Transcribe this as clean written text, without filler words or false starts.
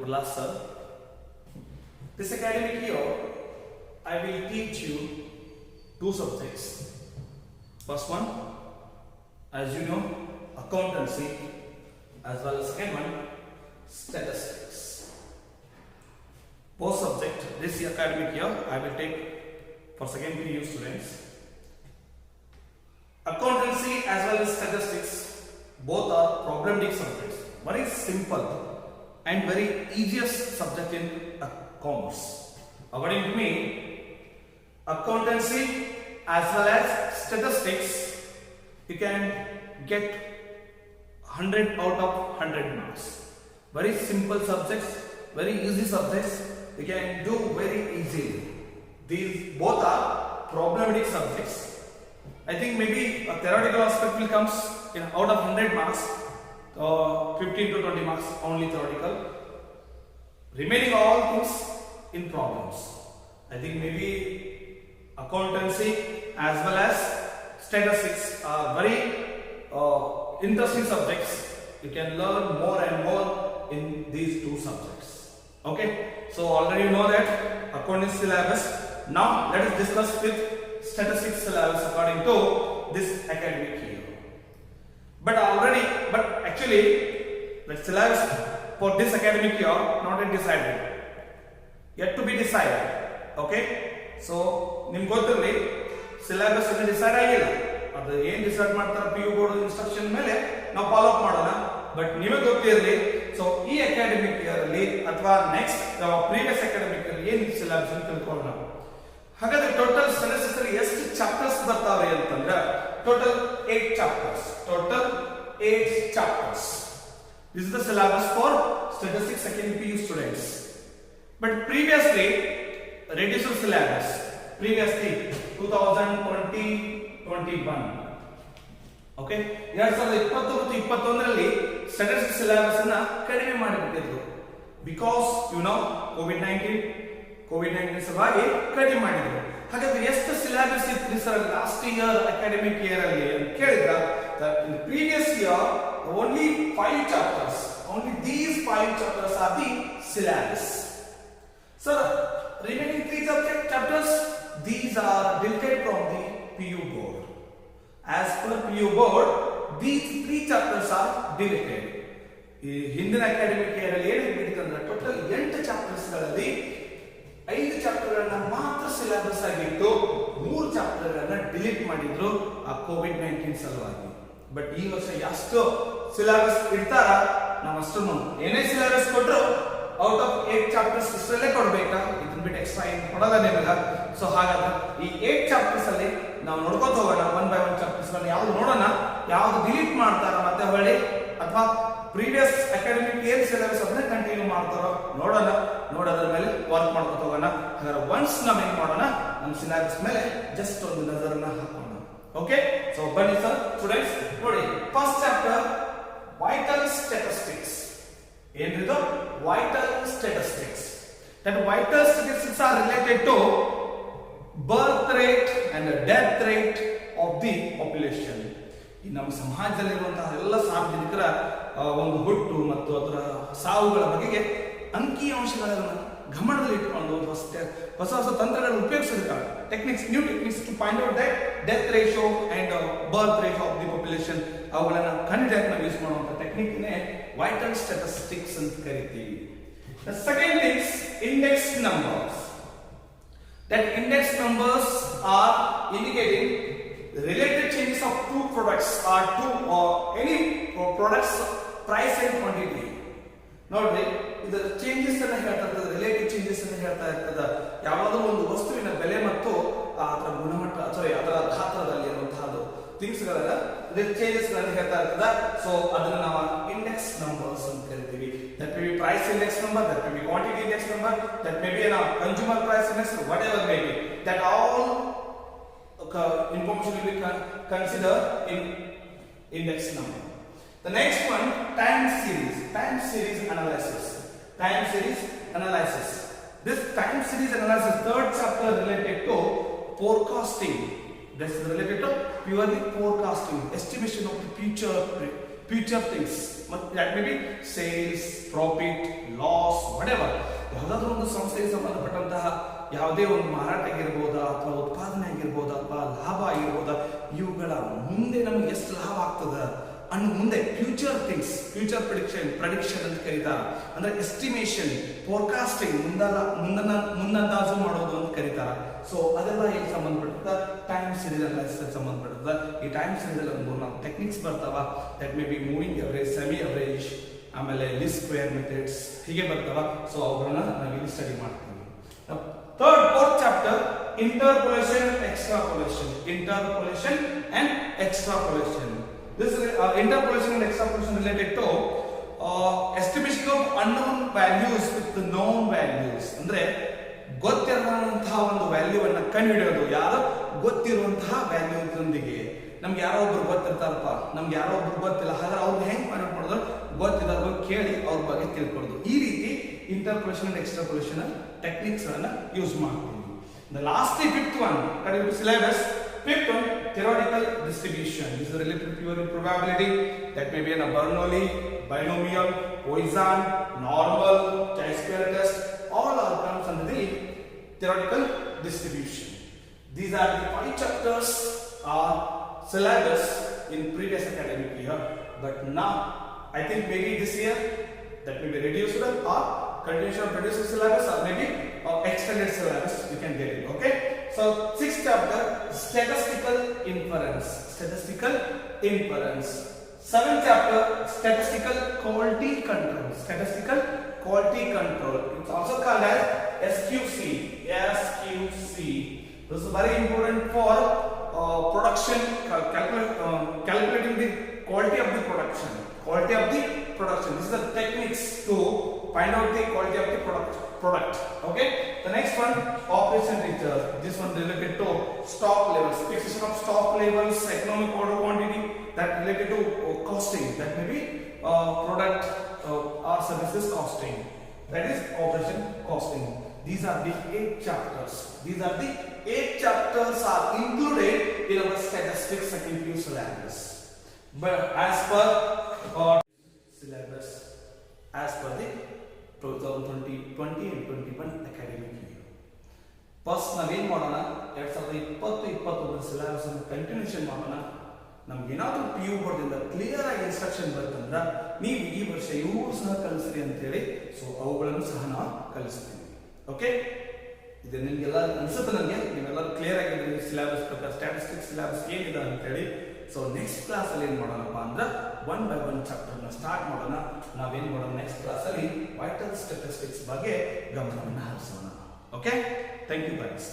Urlas sir. This academic year, I will teach you two subjects. First one, as you know, accountancy, as well as second one, statistics. Both subject this academic year I will take for second PU students. Accountancy as well as statistics, both are problematic subjects. Very simple and very easiest subject in commerce. According to me, accountancy as well as statistics, you can get 100 out of 100 marks. Very simple subjects, very easy subjects. You can do very easily. These both are problematic subjects. I think maybe a theoretical aspect will comes in out of 100 marks, 15 to 20 marks only theoretical. Remaining all things in problems. I think maybe accountancy as well as statistics are very interesting subjects. You can learn more and more in these two subjects. Okay, so already you know that accountancy syllabus. Now let us discuss with statistics syllabus according to this academic year. But actually the syllabus for this academic year not yet decided. Yet to be decided. Okay, so ನಿಮಗೆ ಗೊತ್ತಿರಲಿ syllabus ಇನ್ನು decide ಆಗಿಲ್ಲ. ಅದು ಏನು decide ಮಾಡ್ತಾರೆ PU board instruction ಮೇಲೆ ನಾವು follow up ಮಾಡೋಣ. ಬಟ್ ನಿಮಗೆ ಗೊತ್ತಿರಲಿ, ಸೊ ಈ ಅಕಾಡೆಮಿಕ್ ಇಯರ್ ಅಲ್ಲಿ ಅಥವಾ ನೆಕ್ಸ್ಟ್ ಪ್ರೀವಿಯಸ್ ಅಕಾಡೆಮಿಕ್ ಇಯರ್ ಏನು ಸಿಲೆಬಸ್ ಅಂತ ತಿಳ್ಕೊಳ್ಳೋಣ. ಹಾಗಾದ್ರೆ ಟೋಟಲ್ ಸ್ಟatistics ಅಲ್ಲಿ ಎಷ್ಟು ಚಾಪ್ಟರ್ಸ್ ಬರ್ತಾವೆ ಅಂತಂದ್ರೆ total 8 chapters. Total 8 chapters. This is the syllabus for statistics second PU students. But previously reduced syllabus. Previously 2020-21. Okay, 2020-21 ರಲ್ಲಿ ಸ್ಟ್ಯಾಟಿಸ್ಟಿಕ್ಸ್ ಸಿಲೆಬಸ್ ಅನ್ನು ಕಡಿಮೆ ಮಾಡಿಬಿಟ್ಟಿದ್ರು. ಬಿಕಾಸ್ ಯು ನೋ ಕೋವಿಡ್-19 ಸಲುವಾಗಿ ಕಡಿಮೆ ಮಾಡಿದ್ರು. ಹಾಗಾದ್ರೆ ಎಷ್ಟು ಸಿಲೆಬಸ್ ಇತ್ತು sir last year academic year ಅಲ್ಲಿ ಅಂತ ಕೇಳಿದ್ರೆ, in the previous year only 5 chapters. Only these 5 chapters are the syllabus. So remaining 3 chapters, these are deleted from the PU board. As per PU board, these 3 chapters are deleted. ಈ ಹಿಂದಿನ academic year ಅಲ್ಲಿ ಏನು ಹೇಳಿದ್ರೆ total 8 chapters ಗಳಲ್ಲಿ 5 chapter ಗಳನ್ನ ಮಾತ್ರ syllabus ಆಗಿತ್ತು, 3 chapter ಗಳನ್ನ ಡಿಲೀಟ್ ಮಾಡಿದ್ರು ಆ ಕೋವಿಡ್-19 ಸಲುವಾಗಿ. ಬಟ್ ಈ ವರ್ಷ ಎಷ್ಟು ಸಿಲೆಬಸ್ ಇಡ್ತಾರ ನಾವು ಅಷ್ಟು ಏನೇ ಸಿಲೆಬಸ್ ಕೊಟ್ಟರು ಔಟ್ ಆಫ್ 8 ಚಾಪ್ಟರ್ಸ್ ಇಷ್ಟರಲ್ಲೇ ಕೊಡ್ಬೇಕಾ, ಇದನ್ನ ಬಿಟ್ಟು ಎಕ್ಸ್ಟ್ರಾ ಏನು ಕೊಡಲ್ಲ ನಿಮಗೆ. ಸೊ ಹಾಗಾದ್ರೆ ಈ 8 ಚಾಪ್ಟರ್ಸ್ ಅಲ್ಲಿ ನಾವು ನೋಡ್ಕೊತ ಹೋಗೋಣ. 1 by 1 ಚಾಪ್ಟರ್ಸ್ ಗಳನ್ನ ಯಾವ್ದು ನೋಡೋಣ, ಯಾವ್ದು ಡಿಲೀಟ್ ಮಾಡ್ತಾರ ಮತ್ತೆ ಹೊಳ್ಳಿ ಅಥವಾ ಪ್ರೀವಿಯಸ್ ಅಕಾಡೆಮಿಕ್ ಏನ್ ಸಿಲೆಬಸ್ ಅದನ್ನ ಕಂಟಿನ್ಯೂ ಮಾಡ್ತಾರೋ ನೋಡೋಣ. ನೋಡೋದ್ರ ಮೇಲೆ ವರ್ಕ್ ಮಾಡ್ಕೊತ ಹೋಗೋಣ. ಹಾಗಾದ್ರೆ ಒನ್ಸ್ ನಾವ್ ಏನ್ ಮಾಡೋಣ, ನಮ್ಮ ಸಿಲೆಬಸ್ ಮೇಲೆ ಜಸ್ಟ್ ಒಂದು ನಜರನ್ನ ಹಾಕೋಣ. ಓಕೆ, ಸೊ ಬನ್ನಿ ಸರ್ ಸ್ಟೂಡೆಂಟ್ಸ್ ನೋಡಿ. First chapter vital statistics. ಏನಿದು vital statistics. That vital statistics are related to birth rate and the death rate of the population. ಈ ನಮ್ಮ ಸಮಾಜದಲ್ಲಿರುವಂತಹ ಎಲ್ಲ ಸಾರ್ವಜನಿಕರ ಒಂದು ಹುಟ್ಟು ಮತ್ತು ಅದರ ಸಾವುಗಳ ಬಗೆಗೆ ಅಂಕಿಅಂಶಗಳನ್ನು ಗಮನದಲ್ಲಿ ಇಟ್ಟುಕೊಂಡು ಹೊಸ ಹೊಸ ತಂತ್ರಗಳನ್ನು ಉಪಯೋಗಿಸಿರ್ತಾರೆ. New techniques to find out that death ratio and birth ratio of the population ಅವುಗಳನ್ನು ಕಂಡುಹಿಡಿಯಕ್ಕೆ ನಾವು ಯೂಸ್ ಮಾಡುವಂಥ ಟೆಕ್ನಿಕ್ನೇ ವೈಟಲ್ ಸ್ಟ್ಯಾಟಿಸ್ಟಿಕ್ಸ್ ಅಂತ ಕರಿತೀವಿ. The second is index numbers. That index numbers are indicating the related changes of two products or any products price and quantity. ನೋಡ್ರಿ, ಇದು changes ಅನ್ನ ಹೇಳ್ತಾ ಇರ್ತದೆ, ರಿಲೇಟಿವ್ ಚೇಂಜಸ್ ಅನ್ನ ಹೇಳ್ತಾ ಇರ್ತದೆ. ಯಾವುದೋ ಒಂದು ವಸ್ತುವಿನ ಬೆಲೆ ಮತ್ತು ಅದರ ಗುಣಮಟ್ಟ ಅಥವಾ ಅದರ ಗಾತ್ರದಲ್ಲಿ ಇರುವಂತಹದ್ದು ಥಿಂಗ್ಸ್ ಗಳನ್ನ ಚೇಂಜಸ್ ಗಳನ್ನ ಹೇಳ್ತಾ ಇರ್ತದೆ. ಸೊ ಅದನ್ನ ನಾವು ಇಂಡೆಕ್ಸ್ ನಂಬರ್ಸ್ ಅಂತ ಕರಿತೀವಿ. That may be price index number, that may be quantity index number, that may be a consumer price index, whatever may be. That all information will be considered in index number. The next one, time series analysis. Time series analysis. This time series analysis, third chapter related to forecasting. This is related to purely forecasting, estimation of the future things, ಮತ್ತು that may be sales, profit, loss, whatever. ಯಾವುದಾದ್ರೂ ಒಂದು ಸಂಸ್ಥೆಗೆ ಸಂಬಂಧಪಟ್ಟಂತಹ ಯಾವುದೇ ಒಂದು ಮಾರಾಟ ಆಗಿರ್ಬೋದಾ ಅಥವಾ ಉತ್ಪಾದನೆ ಆಗಿರ್ಬೋದಾ ಅಥವಾ ಲಾಭ ಆಗಿರ್ಬೋದಾ, ಇವುಗಳ ಮುಂದೆ ನಮ್ಗೆ ಎಷ್ಟು ಲಾಭ ಆಗ್ತದ ಅನ್ನೋ ಮುಂದೆ ಫ್ಯೂಚರ್ ಥಿಂಗ್ಸ್, ಫ್ಯೂಚರ್ ಪ್ರಡಿಕ್ಷನ್ ಅಂತ ಕರೀತಾರ. ಅಂದ್ರೆ ಎಸ್ಟಿಮೇಷನ್, ಫೋರ್ಕಾಸ್ಟಿಂಗ್, ಮುಂದಂದಾಜು ಮಾಡೋದು ಅಂತ ಕರೀತಾರ. ಸೊ ಅದೆಲ್ಲ ಈಗ ಸಂಬಂಧಪಟ್ಟ ಟೈಮ್ ಸೀರೀಸ್ ಅನಾಲಿಸಿಸ್ ಸಂಬಂಧಪಟ್ಟದ. ಈ ಟೈಮ್ ಸೀರೀಸ್ ಅಲ್ಲಿ ಒಂದು ನಾವು ಟೆಕ್ನಿಕ್ಸ್ ಬರ್ತಾವ. That may B moving average, semi average, ಆಮೇಲೆ ಲೀಸ್ಟ್ ಸ್ಕ್ವೇರ್ ಮೆಥಡ್ಸ್ ಹೀಗೆ ಬರ್ತಾವ. ಸೊ ಅವುಗಳನ್ನ ನಾವು ಇಲ್ಲಿ ಸ್ಟಡಿ ಮಾಡ್ತೀವಿ. Fourth chapter, interpolation and extrapolation. Interpolation and extrapolation. This is interpolation and extrapolation related to estimation of unknown values with the known values. ಅಂದ್ರೆ ಗೊತ್ತಿರುವಂತಹ ಒಂದು value ಅನ್ನ ಕಂಡುಹಿಡಿಯೋದು. ಯಾರು ಗೊತ್ತಿರುವಂತಹ ವ್ಯಾಲ್ಯೂದೊಂದಿಗೆ. ನಮ್ಗೆ ಯಾರೋ ಒಬ್ರು ಗೊತ್ತಿರ್ತಾರಪ್ಪ, ನಮ್ಗೆ ಯಾರೋ ಒಬ್ರು ಗೊತ್ತಿಲ್ಲ, ಹಾಗಾದ್ರೆ ಅವ್ರಿಗೆ ಹೆಂಗ್ ಫೈಂಡ್ ಔಟ್ ಮಾಡೋದು? ಗೊತ್ತಿದ್ದವ್ರ ಕೇಳಿ ಅವ್ರ ಬಗ್ಗೆ ತಿಳ್ಕೊಳ್ಳೋದು. ಈ ರೀತಿ ಇಂಟರ್ಪೋಲೇಷನ್ ಅಂಡ್ ಎಕ್ಸ್ಟ್ರಾಪೋಲೇಷನ್ ಟೆಕ್ನಿಕ್ಸ್ ಅನ್ನ ಯೂಸ್ ಮಾಡ್ತೀವಿ. The last fifth one, according to syllabus, fifth one, theoretical distribution. This is related to pure probability. That may be a Bernoulli, binomial, Poisson, normal, chi-square test. All are comes under the theoretical distribution. These are the 5 chapters or syllabus in previous academic year. But now, I think maybe this year that may be reduced or continuation of reduced syllabus, or maybe extended syllabus we can get it. Okay, so 6th chapter, statistical inference. Statistical inference. 7th chapter, statistical quality control. Statistical quality control, it's also called as SQC. SQC, this is very important for production, calculating the quality of the production. Quality of the production, this is the techniques to find out the quality of the product. Okay, the next one, operation research. This one related to stock levels, fixation of stock levels, economic order quantity, that related to costing. That may be product or services costing. That is operation costing. These are the 8 chapters. These are the 8 chapters are included in our statistics second year syllabus. But as per syllabus, as per the 2020 and 21 academic year. First ನಾವೇನು ಮಾಡೋಣ, 2020-21 syllabus ಅನ್ನು continuation ಮಾಡೋಣ. ನಮ್ಗೆ ಏನಾದರೂ PU ಬೋರ್ಡ್ದಿಂದ clear ಆಗಿ instruction ಬರ್ತಂದ್ರೆ ನೀವು ಈ ವರ್ಷ ಇವು ಸಹ ಕಲಿಸ್ರಿ ಅಂತೇಳಿ, ಸೊ ಅವುಗಳನ್ನು ಸಹ ನಾವು ಕಲಿಸ್ತೀವಿ. ಓಕೆ, ಇದು ನಿಮಗೆಲ್ಲ ಅನ್ಸುತ್ತೆ, ನನಗೆ ನೀವೆಲ್ಲರೂ ಕ್ಲಿಯರ್ ಆಗಿದ್ರೆ ಸಿಲೆಬಸ್ ಪ್ರಕಾರ ಸ್ಟ್ಯಾಟಿಸ್ಟಿಕ್ಸ್ ಸಿಲೆಬಸ್ ಏನಿದೆ ಅಂತೇಳಿ. ಸೊ ನೆಕ್ಸ್ಟ್ ಕ್ಲಾಸ್ ಅಲ್ಲಿ ಏನ್ ಮಾಡೋಣಪ್ಪ ಅಂದ್ರೆ 1 by 1 ಚಾಪ್ಟರ್ ನ ಸ್ಟಾರ್ಟ್ ಮಾಡೋಣ. ನಾವೇನ್ ಮಾಡೋಣ, ನೆಕ್ಸ್ಟ್ ಕ್ಲಾಸ್ ಅಲ್ಲಿ ವೈಟಲ್ ಸ್ಟ್ಯಾಟಿಸ್ಟಿಕ್ಸ್ ಬಗ್ಗೆ ಗಮನವನ್ನು ಹರಿಸೋಣ. Okay, thank you guys.